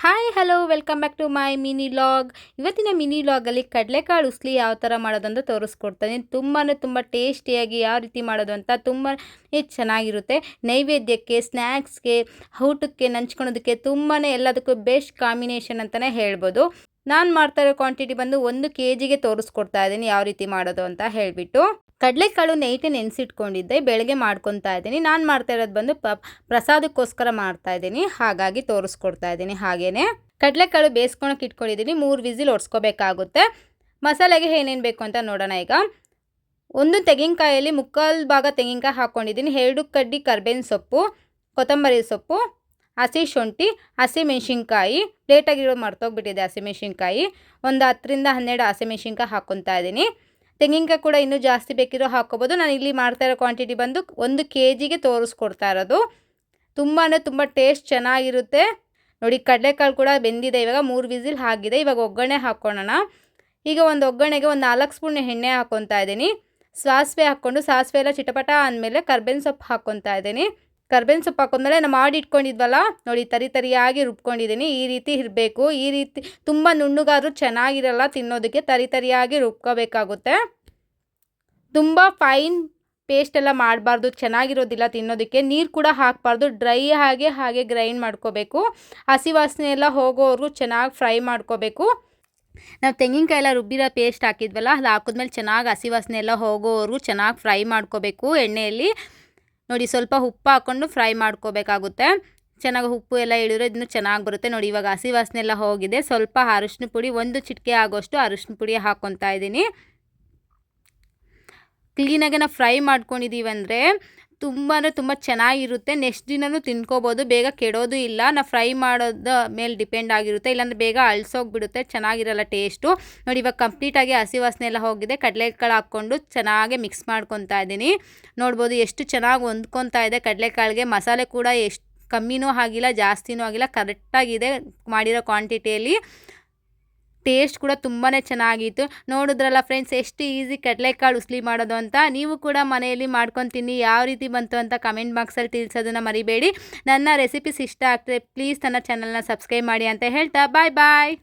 Hi hello welcome back to my mini vlog. ಇವತ್ತಿನ mini ಲಾಗಲ್ಲಿ ಕಡಲೆಕಾಳು ಉಸ್ಲಿ ಯಾವ ಥರ ಮಾಡೋದು ಅಂತ ತೋರಿಸ್ಕೊಡ್ತಾನೆ. ತುಂಬ ಟೇಸ್ಟಿಯಾಗಿ ಯಾವ ರೀತಿ ಮಾಡೋದು ಅಂತ ತುಂಬಾ ಚೆನ್ನಾಗಿರುತ್ತೆ. ನೈವೇದ್ಯಕ್ಕೆ, ಸ್ನ್ಯಾಕ್ಸ್ಗೆ, ಊಟಕ್ಕೆ ನಂಚ್ಕೊಳೋದಕ್ಕೆ ತುಂಬಾ ಎಲ್ಲದಕ್ಕೂ ಬೆಸ್ಟ್ ಕಾಂಬಿನೇಷನ್ ಅಂತಲೇ ಹೇಳ್ಬೋದು. ನಾನು ಮಾಡ್ತಾ ಇರೋ ಕ್ವಾಂಟಿಟಿ ಬಂದು 1 kgಗೆ ತೋರಿಸ್ಕೊಡ್ತಾ ಇದ್ದೀನಿ ಯಾವ ರೀತಿ ಮಾಡೋದು ಅಂತ ಹೇಳಿಬಿಟ್ಟು. ಕಡಲೆಕಾಳು ನೈಟೇ ನೆನೆಸಿಟ್ಕೊಂಡಿದ್ದೆ, ಬೆಳಗ್ಗೆ ಮಾಡ್ಕೊತಾ ಇದ್ದೀನಿ. ನಾನು ಮಾಡ್ತಾ ಇರೋದು ಬಂದು ಪ್ರಸಾದಕ್ಕೋಸ್ಕರ ಮಾಡ್ತಾ ಇದ್ದೀನಿ, ಹಾಗಾಗಿ ತೋರಿಸ್ಕೊಡ್ತಾ ಇದ್ದೀನಿ. ಹಾಗೇನೆ ಕಡಲೆಕಾಳು ಬೇಯಿಸ್ಕೊಳಕ್ಕೆ ಇಟ್ಕೊಂಡಿದ್ದೀನಿ. 3 ವಿಸಿಲ್ ಹೊಡ್ಸ್ಕೋಬೇಕಾಗುತ್ತೆ. ಮಸಾಲೆಗೆ ಏನೇನು ಬೇಕು ಅಂತ ನೋಡೋಣ ಈಗ. 1 ತೆಂಗಿನಕಾಯಲ್ಲಿ 3/4 ಭಾಗ ತೆಂಗಿನಕಾಯಿ ಹಾಕ್ಕೊಂಡಿದ್ದೀನಿ. 2 ಕಡ್ಡಿ ಕರ್ಬೇವಿನ ಸೊಪ್ಪು, ಕೊತ್ತಂಬರಿ ಸೊಪ್ಪು, ಹಸಿ ಶುಂಠಿ, ಹಸಿಮೆಣ್ಸಿನ್ಕಾಯಿ, ಪ್ಲೇಟಾಗಿರೋ ಮರ್ತೋಗ್ಬಿಟ್ಟಿದೆ ಹಸಿಮೆಣ್ಸಿನ್ಕಾಯಿ. ಒಂದು 10 ರಿಂದ 12 ಹಸಿಮೆಣ್ಸಿನ್ಕಾಯಿ ಹಾಕ್ಕೊತಾ ಇದ್ದೀನಿ. ತೆಂಗಿನಕಾಯಿ ಕೂಡ ಇನ್ನೂ ಜಾಸ್ತಿ ಬೇಕಿರೋ ಹಾಕ್ಕೋಬೋದು. ನಾನು ಇಲ್ಲಿ ಮಾಡ್ತಾ ಇರೋ ಕ್ವಾಂಟಿಟಿ ಬಂದು 1 kgಗೆ ತೋರಿಸ್ಕೊಡ್ತಾ ಇರೋದು. ತುಂಬ ಟೇಸ್ಟ್ ಚೆನ್ನಾಗಿರುತ್ತೆ ನೋಡಿ. ಕಡಲೆಕಾಳು ಕೂಡ ಬೆಂದಿದೆ. ಇವಾಗ 3 ವಿಸಿಲ್ ಆಗಿದೆ. ಇವಾಗ ಒಗ್ಗರಣೆ ಹಾಕ್ಕೊಳ್ಳೋಣ. ಈಗ ಒಂದು ಒಗ್ಗರಣೆಗೆ ಒಂದು 4 ಸ್ಪೂನ್ ಎಣ್ಣೆ ಹಾಕ್ಕೊತಾ ಇದ್ದೀನಿ. ಸಾಸಿವೆ ಹಾಕ್ಕೊಂಡು ಸಾಸಿವೆ ಎಲ್ಲ ಚಿಟಪಟ ಅಂದಮೇಲೆ ಕರ್ಬೇವಿನ ಸೊಪ್ಪು ಹಾಕ್ಕೊತಾ ಇದ್ದೀನಿ. ಕರ್ಬೇವಿನ ಸೊಪ್ಪು ಹಾಕೊಂಡ್ಮೇಲೆ ನಾವು ಮಾಡಿ ಇಟ್ಕೊಂಡಿದ್ವಲ್ಲ ನೋಡಿ, ತರಿಯಾಗಿ ರುಬ್ಕೊಂಡಿದ್ದೀನಿ. ಈ ರೀತಿ ಇರಬೇಕು. ಈ ರೀತಿ ತುಂಬ ನುಣ್ಣಗಾದ್ರೂ ಚೆನ್ನಾಗಿರಲ್ಲ ತಿನ್ನೋದಕ್ಕೆ, ತರಿಯಾಗಿ ರುಬ್ಕೋಬೇಕಾಗುತ್ತೆ. ತುಂಬ ಫೈನ್ ಪೇಸ್ಟ್ ಎಲ್ಲ ಮಾಡಬಾರ್ದು, ಚೆನ್ನಾಗಿರೋದಿಲ್ಲ ತಿನ್ನೋದಕ್ಕೆ. ನೀರು ಕೂಡ ಹಾಕಬಾರ್ದು, ಡ್ರೈ ಹಾಗೆ ಗ್ರೈಂಡ್ ಮಾಡ್ಕೋಬೇಕು. ಹಸಿ ವಾಸನೆ ಎಲ್ಲ ಹೋಗೋವರೆಗೂ ಚೆನ್ನಾಗಿ ಫ್ರೈ ಮಾಡ್ಕೋಬೇಕು. ನಾವು ತೆಂಗಿನಕಾಯಿ ಎಲ್ಲ ರುಬ್ಬಿರೋ ಪೇಸ್ಟ್ ಹಾಕಿದ್ವಲ್ಲ, ಅದು ಹಾಕಿದ್ಮೇಲೆ ಚೆನ್ನಾಗಿ ಹಸಿ ವಾಸನೆ ಎಲ್ಲ ಹೋಗೋವರೆಗೂ ಚೆನ್ನಾಗಿ ಫ್ರೈ ಮಾಡ್ಕೋಬೇಕು ಎಣ್ಣೆಯಲ್ಲಿ. ನೋಡಿ, ಸ್ವಲ್ಪ ಉಪ್ಪು ಹಾಕ್ಕೊಂಡು ಫ್ರೈ ಮಾಡ್ಕೋಬೇಕಾಗುತ್ತೆ. ಚೆನ್ನಾಗಿ ಉಪ್ಪು ಎಲ್ಲ ಇಳಿದ್ರೆ ಇದನ್ನು ಚೆನ್ನಾಗಿ ಬರುತ್ತೆ ನೋಡಿ. ಇವಾಗ ಹಸಿ ವಾಸನೆ ಎಲ್ಲ ಹೋಗಿದೆ. ಸ್ವಲ್ಪ ಅರಿಶಿನ ಪುಡಿ, 1 ಚಿಟಿಕೆ ಆಗೋಷ್ಟು ಅರಿಶಿನ ಪುಡಿ ಹಾಕ್ಕೊತಾ ಇದ್ದೀನಿ. ಕ್ಲೀನಾಗಿ ನಾವು ಫ್ರೈ ಮಾಡ್ಕೊಂಡಿದ್ದೀವಿ ಅಂದರೆ ತುಂಬ ಚೆನ್ನಾಗಿರುತ್ತೆ. ನೆಕ್ಸ್ಟ್ ದಿನವೂ ತಿನ್ಕೋಬೋದು, ಬೇಗ ಕೆಡೋದು ಇಲ್ಲ. ನಾವು ಫ್ರೈ ಮಾಡೋದ ಮೇಲೆ ಡಿಪೆಂಡ್ ಆಗಿರುತ್ತೆ, ಇಲ್ಲಾಂದರೆ ಬೇಗ ಅಳಿಸೋಗ್ಬಿಡುತ್ತೆ, ಚೆನ್ನಾಗಿರಲ್ಲ ಟೇಸ್ಟು. ನೋಡಿ, ಇವಾಗ ಕಂಪ್ಲೀಟಾಗಿ ಹಸಿ ವಾಸನೆ ಎಲ್ಲ ಹೋಗಿದೆ. ಕಡಲೆಕಾಳು ಹಾಕ್ಕೊಂಡು ಚೆನ್ನಾಗಿ ಮಿಕ್ಸ್ ಮಾಡ್ಕೊತಾ ಇದ್ದೀನಿ. ನೋಡ್ಬೋದು ಎಷ್ಟು ಚೆನ್ನಾಗಿ ಹೊಂದ್ಕೊತಾ ಇದೆ ಕಡಲೆಕಾಳಿಗೆ. ಮಸಾಲೆ ಕೂಡ ಎಷ್ಟು ಕಮ್ಮಿನೂ ಆಗಿಲ್ಲ, ಜಾಸ್ತಿನೂ ಆಗಿಲ್ಲ, ಕರೆಕ್ಟಾಗಿದೆ ಮಾಡಿರೋ ಕ್ವಾಂಟಿಟಿಯಲ್ಲಿ. ಟೇಸ್ಟ್ ಕೂಡ ತುಂಬಾ ಚೆನ್ನಾಗಿತ್ತು. ನೋಡಿದ್ರಲ್ಲ ಫ್ರೆಂಡ್ಸ್, ಎಷ್ಟು ಈಸಿ ಕಡಲೆಕಾಳು ಉಸ್ಲಿ ಮಾಡೋದು ಅಂತ. ನೀವು ಕೂಡ ಮನೆಯಲ್ಲಿ ಮಾಡ್ಕೊಂಡು ತಿನ್ನಿ. ಯಾವ ರೀತಿ ಬಂತು ಅಂತ ಕಮೆಂಟ್ ಬಾಕ್ಸಲ್ಲಿ ತಿಳಿಸೋದನ್ನು ಮರಿಬೇಡಿ. ನನ್ನ ರೆಸಿಪೀಸ್ ಇಷ್ಟ ಆಗ್ತದೆ ಪ್ಲೀಸ್ ನನ್ನ ಚಾನಲ್ನ ಸಬ್ಸ್ಕ್ರೈಬ್ ಮಾಡಿ ಅಂತ ಹೇಳ್ತಾ ಬಾಯ್.